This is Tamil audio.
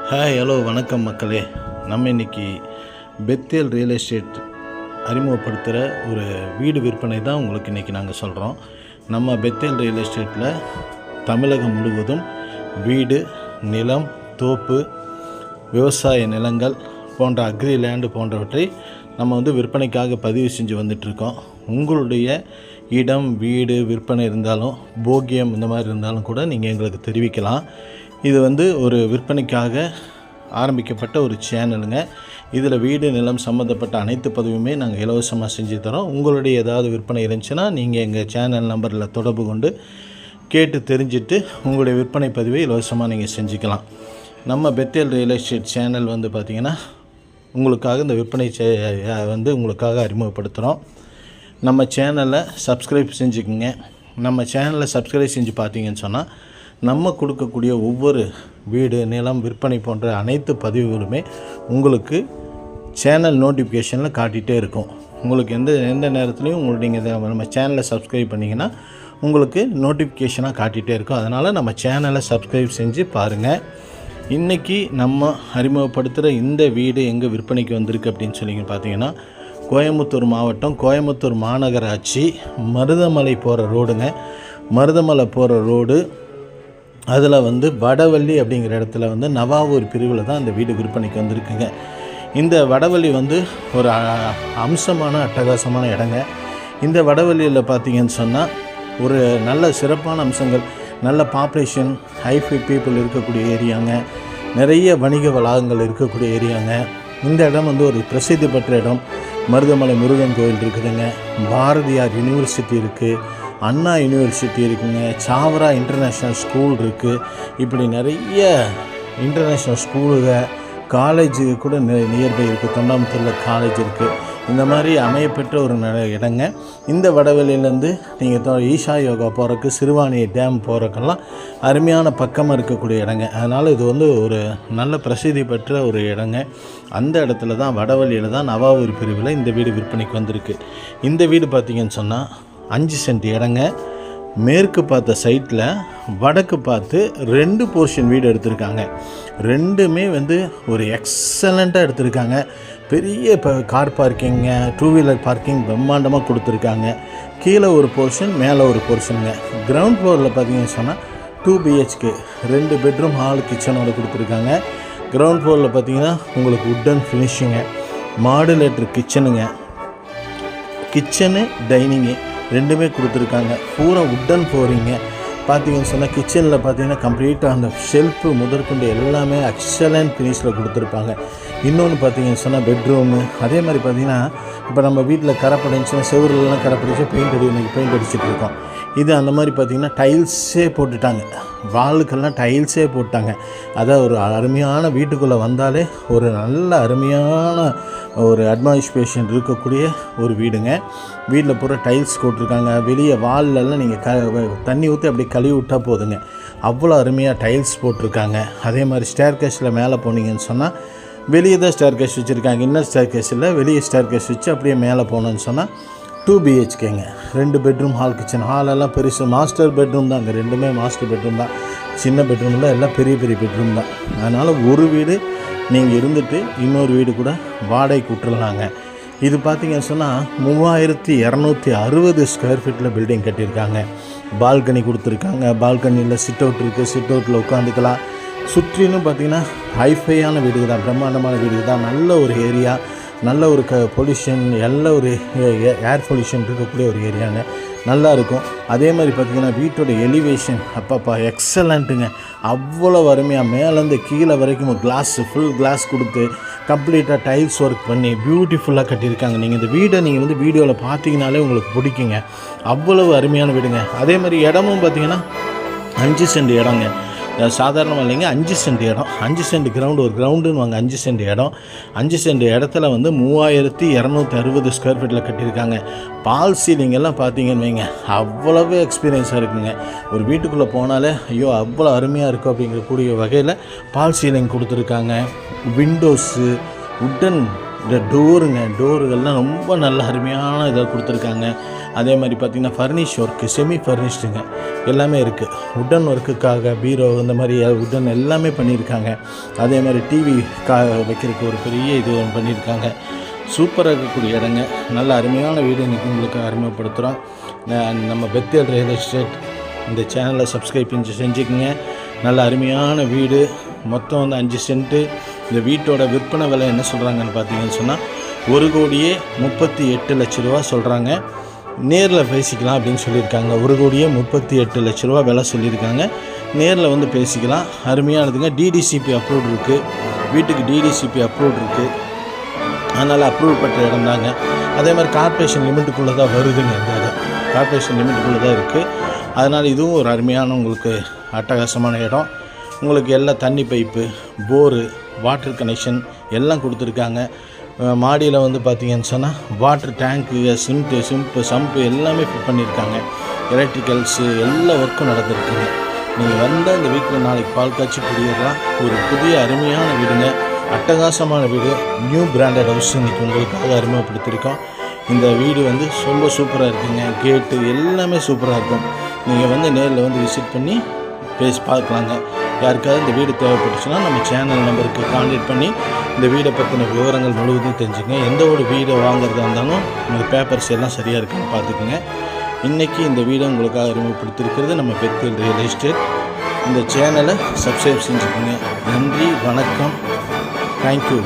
ஹாய் ஹலோ வணக்கம் மக்களே. நம்ம இன்றைக்கி பெத்தேல் ரியல் எஸ்டேட் அறிமுகப்படுத்துகிற ஒரு வீடு விற்பனை தான் உங்களுக்கு இன்றைக்கி நாங்கள் சொல்கிறோம். நம்ம பெத்தேல் ரியல் எஸ்டேட்டில் தமிழகம் முழுவதும் வீடு, நிலம், தோப்பு, விவசாய நிலங்கள் போன்ற அக்ரி லேண்டு போன்றவற்றை நம்ம விற்பனைக்காக பதிவு செஞ்சு வந்துட்டுருக்கோம். உங்களுடைய இடம், வீடு விற்பனை இருந்தாலும், போகியம் இந்த மாதிரி இருந்தாலும் கூட நீங்கள் எங்களுக்கு தெரிவிக்கலாம். இது ஒரு விற்பனைக்காக ஆரம்பிக்கப்பட்ட ஒரு சேனலுங்க. இதில் வீடு, நிலம் சம்மந்தப்பட்ட அனைத்து பதிவுமே நாங்கள் இலவசமாக செஞ்சு தரோம். உங்களுடைய ஏதாவது விற்பனை இருந்துச்சுன்னா நீங்கள் எங்கள் சேனல் நம்பரில் தொடர்பு கொண்டு கேட்டு தெரிஞ்சுட்டு உங்களுடைய விற்பனை பதிவை இலவசமாக நீங்கள் செஞ்சுக்கலாம். நம்ம பெத்தேல் ரியல் எஸ்டேட் சேனல் பார்த்திங்கன்னா உங்களுக்காக இந்த விற்பனை உங்களுக்காக அறிமுகப்படுத்துகிறோம். நம்ம சேனலை சப்ஸ்கிரைப் செஞ்சுக்குங்க. நம்ம சேனலை சப்ஸ்கிரைப் செஞ்சு பார்த்தீங்கன்னு சொன்னால் நம்ம கொடுக்கக்கூடிய ஒவ்வொரு வீடு, நிலம் விற்பனை போன்ற அனைத்து பதிவுகளுமே உங்களுக்கு சேனல் நோட்டிஃபிகேஷனில் காட்டிகிட்டே இருக்கும். உங்களுக்கு எந்த நேரத்துலையும் நீங்கள் நம்ம சேனலை சப்ஸ்கிரைப் பண்ணிங்கன்னா உங்களுக்கு நோட்டிஃபிகேஷனாக காட்டிகிட்டே இருக்கும். அதனால் நம்ம சேனலை சப்ஸ்கிரைப் செஞ்சு பாருங்கள். இன்றைக்கி நம்ம அறிமுகப்படுத்துகிற இந்த வீடு எங்கே விற்பனைக்கு வந்திருக்கு அப்படின்னு சொல்லி பார்த்தீங்கன்னா, கோயம்புத்தூர் மாவட்டம், கோயம்புத்தூர் மாநகராட்சி, மருதமலை போகிற ரோடுங்க. மருதமலை போகிற ரோடு, அதில் வடவள்ளி அப்படிங்கிற இடத்துல நவாவூர் பிரிவில் தான் அந்த வீடு விற்பனைக்கு வந்திருக்குங்க. இந்த வடவள்ளி ஒரு அம்சமான அட்டகாசமான இடங்க. இந்த வடவள்ளியில் பார்த்தீங்கன்னு சொன்னால் ஒரு நல்ல சிறப்பான அம்சங்கள், நல்ல பாப்புலேஷன், ஹைஃபை பீப்புள் இருக்கக்கூடிய ஏரியாங்க, நிறைய வணிக வளாகங்கள் இருக்கக்கூடிய ஏரியாங்க. இந்த இடம் ஒரு பிரசித்தி பெற்ற இடம். மருதமலை முருகன் கோயில் இருக்குதுங்க, பாரதியார் யூனிவர்சிட்டி இருக்குது, அண்ணா யூனிவர்சிட்டி இருக்குங்க, சாவரா இன்டர்நேஷ்னல் ஸ்கூல் இருக்குது. இப்படி நிறைய இன்டர்நேஷ்னல் ஸ்கூலுங்க, காலேஜு கூட நியர்பை இருக்குது. தொண்டாமுத்தூரில் காலேஜ் இருக்குது. இந்த மாதிரி அமையப்பெற்ற ஒரு இடங்க. இந்த வடவெளியிலேருந்து நீங்கள் ஈஷா யோகா போகிறக்கு, சிறுவாணி டேம் போகிறக்கெல்லாம் அருமையான பக்கமாக இருக்கக்கூடிய இடங்க. அதனால் இது ஒரு நல்ல பிரசித்தி பெற்ற ஒரு இடங்க. அந்த இடத்துல தான், வடவெளியில் தான் நவாவூர் பிரிவில் இந்த வீடு விற்பனைக்கு வந்திருக்கு. இந்த வீடு பார்த்திங்கன்னு சொன்னால் 5 சென்ட் இடங்க. மேற்கு பார்த்த சைட்டில் வடக்கு பார்த்து 2 போர்ஷன் வீடு எடுத்திருக்காங்க. ரெண்டுமே ஒரு எக்ஸலண்ட்டாக எடுத்திருக்காங்க. பெரிய கார் பார்க்கிங்க, 2 வீலர் பார்க்கிங் பிரம்மாண்டமாக கொடுத்துருக்காங்க. கீழே ஒரு போர்ஷன், மேலே ஒரு போர்ஷனுங்க. கிரவுண்ட் ஃப்ளோரில் பார்த்தீங்கன்னு சொன்னால் 2 BHK 2 பெட்ரூம், ஹால், கிச்சனோட கொடுத்துருக்காங்க. கிரவுண்ட் ஃப்ளோரில் பார்த்தீங்கன்னா உங்களுக்கு உட்டன் ஃபினிஷிங்க, மாடுலேட்டர் கிச்சனுங்க, கிச்சனு டைனிங்கு ரெண்டுமே கொடுத்துருக்காங்க. பூரா உட்டன் ஃப்ளோரிங்க. பார்த்தீங்கன்னு சொன்னால் கிச்சனில் பார்த்தீங்கன்னா கம்ப்ளீட்டாக அந்த ஷெல்ஃபு முதற்கொண்டு எல்லாமே எக்ஸலண்ட் ஃபினிஷில் கொடுத்துருப்பாங்க. இன்னொன்று பார்த்தீங்கன்னு சொன்னால் பெட்ரூமு. அதே மாதிரி பார்த்தீங்கன்னா இப்போ நம்ம வீட்டில் கரைப்படைஞ்சுன்னா செவருலலாம் கரைப்படைச்சு பெயிண்ட் அடிச்சுட்டு இருக்கோம். இது அந்த மாதிரி பார்த்திங்கன்னா டைல்ஸே போட்டுட்டாங்க. வாலுக்கெல்லாம் டைல்ஸே போட்டாங்க. அதான் ஒரு அருமையான வீட்டுக்குள்ளே வந்தாலே ஒரு நல்ல அருமையான ஒரு அட்மானிஸ்ட்ரேஷன் இருக்கக்கூடிய ஒரு வீடுங்க. வீட்டில் பூரா டைல்ஸ் போட்டிருக்காங்க. வெளியே வால்லெல்லாம் நீங்கள் தண்ணி ஊற்றி அப்படியே கழுவி விட்டால் போதுங்க, அவ்வளோ அருமையாக டைல்ஸ் போட்டிருக்காங்க. அதே மாதிரி ஸ்டேர் கேஸில் மேலே போனீங்கன்னு சொன்னால் வெளியே தான் ஸ்டேர் கேஸ் வச்சுருக்காங்க. இன்னர் ஸ்டேர் கேஸில் வெளியே ஸ்டேர் கேஸ் வச்சு அப்படியே மேலே போனோன்னு சொன்னால் 2 BHKங்க, 2 பெட்ரூம், ஹால், கிச்சன். ஹாலெல்லாம் பெருசு, மாஸ்டர் பெட்ரூம் தான். அங்கே ரெண்டுமே மாஸ்டர் பெட்ரூம் தான். சின்ன பெட்ரூம் தான், எல்லாம் பெரிய பெரிய பெட்ரூம் தான். அதனால் ஒரு வீடு நீங்கள் இருந்துட்டு இன்னொரு வீடு கூட வாடகைக்கு விட்டுருலாங்க. இது பார்த்திங்கன்னு சொன்னால் 3260 ஸ்கொயர் ஃபீட்டில் பில்டிங் கட்டியிருக்காங்க. பால்கனி கொடுத்துருக்காங்க. பால்கனியில் சிட் அவுட் இருக்குது. சிட் அவுட்டில் உட்காந்துக்கலாம். சுற்றிலும் பார்த்திங்கன்னா ஹைஃபையான வீடு தான், பிரம்மாண்டமான வீடு தான். நல்ல ஒரு ஏரியா, நல்ல ஒரு பொல்யூஷன், நல்ல ஒரு ஏர் பொல்யூஷன் இருக்கக்கூடிய ஒரு ஏரியாங்க. நல்லா இருக்கும். அதே மாதிரி பார்த்திங்கன்னா வீட்டோட எலிவேஷன் அப்பப்பா எக்ஸலண்ட்டுங்க. அவ்வளோ அருமையாக மேலேருந்து கீழே வரைக்கும் ஃபுல் கிளாஸ் கொடுத்து கம்ப்ளீட்டாக டைல்ஸ் ஒர்க் பண்ணி பியூட்டிஃபுல்லாக கட்டியிருக்காங்க. நீங்கள் இந்த வீடை நீங்கள் வீடியோவில் பார்த்தீங்கனாலே உங்களுக்கு பிடிக்குங்க. அவ்வளவு அருமையான வீடுங்க. அதே மாதிரி இடமும் பார்த்திங்கன்னா 5 சென்ட் இடங்க. சாதாரணமாக இல்லைங்க, 5 சென்ட் இடம். 5 சென்ட் கிரவுண்டு, ஒரு கிரவுண்டுன்னு வாங்க. 5 சென்ட் இடம். 5 சென்ட் இடத்துல 3260 ஸ்கொயர் ஃபீட்டில் கட்டியிருக்காங்க. பால் சீலிங் எல்லாம் பார்த்தீங்கன்னு வைங்க, அவ்வளவு எக்ஸ்பீரியன்ஸாக இருக்குங்க. ஒரு வீட்டுக்குள்ளே போனாலே ஐயோ அவ்வளோ அருமையாக இருக்கும் அப்படிங்கக்கூடிய வகையில் பால் சீலிங் கொடுத்துருக்காங்க. விண்டோஸு, உட்டன் இந்த டோருகள்லாம் ரொம்ப நல்ல அருமையான இதாக கொடுத்துருக்காங்க. அதே மாதிரி பார்த்திங்கன்னா ஃபர்னிஷ் ஒர்க்கு, செமி ஃபர்னிஷ்டுங்க எல்லாமே இருக்குது. உட்டன் ஒர்க்குக்காக பீரோ இந்த மாதிரி உட்டன் எல்லாமே பண்ணியிருக்காங்க. அதே மாதிரி டிவி வைக்கிறதுக்கு ஒரு பெரிய இது பண்ணியிருக்காங்க. சூப்பராக இருக்கக்கூடிய இடங்க, நல்ல அருமையான வீடு இன்றைக்கி உங்களுக்கு அறிமுகப்படுத்துகிறோம். நம்ம பெத்தேல் ரியல் எஸ்டேட் இந்த சேனலை சப்ஸ்கிரைப் செஞ்சுக்கோங்க. நல்ல அருமையான வீடு, மொத்தம் வந்து 5 சென்ட்டு. இந்த வீட்டோட விற்பனை விலை என்ன சொல்கிறாங்கன்னு பார்த்தீங்கன்னு சொன்னால் 1,38,00,000 சொல்கிறாங்க. நேரில் பேசிக்கலாம் அப்படின்னு சொல்லியிருக்காங்க. 1,38,00,000 விலை சொல்லியிருக்காங்க. நேரில் வந்து பேசிக்கலாம். அருமையானதுங்க. டிடிசிபி அப்ரூவ்ட் இருக்குது, வீட்டுக்கு டிடிசிபி அப்ரூவ்ட் இருக்குது. அதனால் அப்ரூவ் பெற்ற இடம் தாங்க. அதே மாதிரி கார்ப்பரேஷன் லிமிட்டுக்குள்ளே தான் வருதுங்க. இந்த இடம் கார்ப்பரேஷன் லிமிட்டுக்குள்ளே தான் இருக்குது. அதனால் இதுவும் ஒரு அருமையான உங்களுக்கு அட்டகாசமான இடம். உங்களுக்கு எல்லாம் தண்ணி பைப்பு, போரு, வாட்டர் கனெக்ஷன் எல்லாம் கொடுத்துருக்காங்க. மாடியில் வந்து பார்த்திங்கன்னு சொன்னால் வாட்டர் டேங்க்கு, சம்பு எல்லாமே ஃபிட் பண்ணியிருக்காங்க. எலக்ட்ரிக்கல்ஸு எல்லா ஒர்க்கும் நடந்துருக்குங்க. நீங்கள் வந்தால் இந்த வீட்டில் நாளைக்கு பால் காய்ச்சி குடியேறலாம். ஒரு புதிய அருமையான வீடுங்க, அட்டகாசமான வீடு, நியூ பிராண்டட் ஹவுஸ் இன்றைக்கி உங்களுக்காக அறிமுகப்படுத்தியிருக்கோம். இந்த வீடு வந்து ரொம்ப சூப்பராக இருக்குங்க. கேட்டு எல்லாமே சூப்பராக இருக்கும். நீங்கள் வந்து நேரில் வந்து விசிட் பண்ணி பார்க்கலாங்க. யாருக்காவது இந்த வீடு தேவைப்பட்டுச்சுன்னா நம்ம சேனல் நம்பருக்கு கான்டாக்ட் பண்ணி இந்த வீடை பற்றின விவரங்கள் முழுவதும் தெரிஞ்சுங்க. எந்த ஒரு வீடை வாங்குறதா இருந்தாலும் உங்கள் பேப்பர்ஸ் எல்லாம் சரியாக இருக்குன்னு பார்த்துக்குங்க. இன்றைக்கி இந்த வீடை உங்களுக்காக அறிமுகப்படுத்தியிருக்கிறது நம்ம பெத்தேல் ரியல் எஸ்டேட். இந்த சேனலை சப்ஸ்கிரைப் செஞ்சுக்கோங்க. நன்றி, வணக்கம், தேங்க்யூ.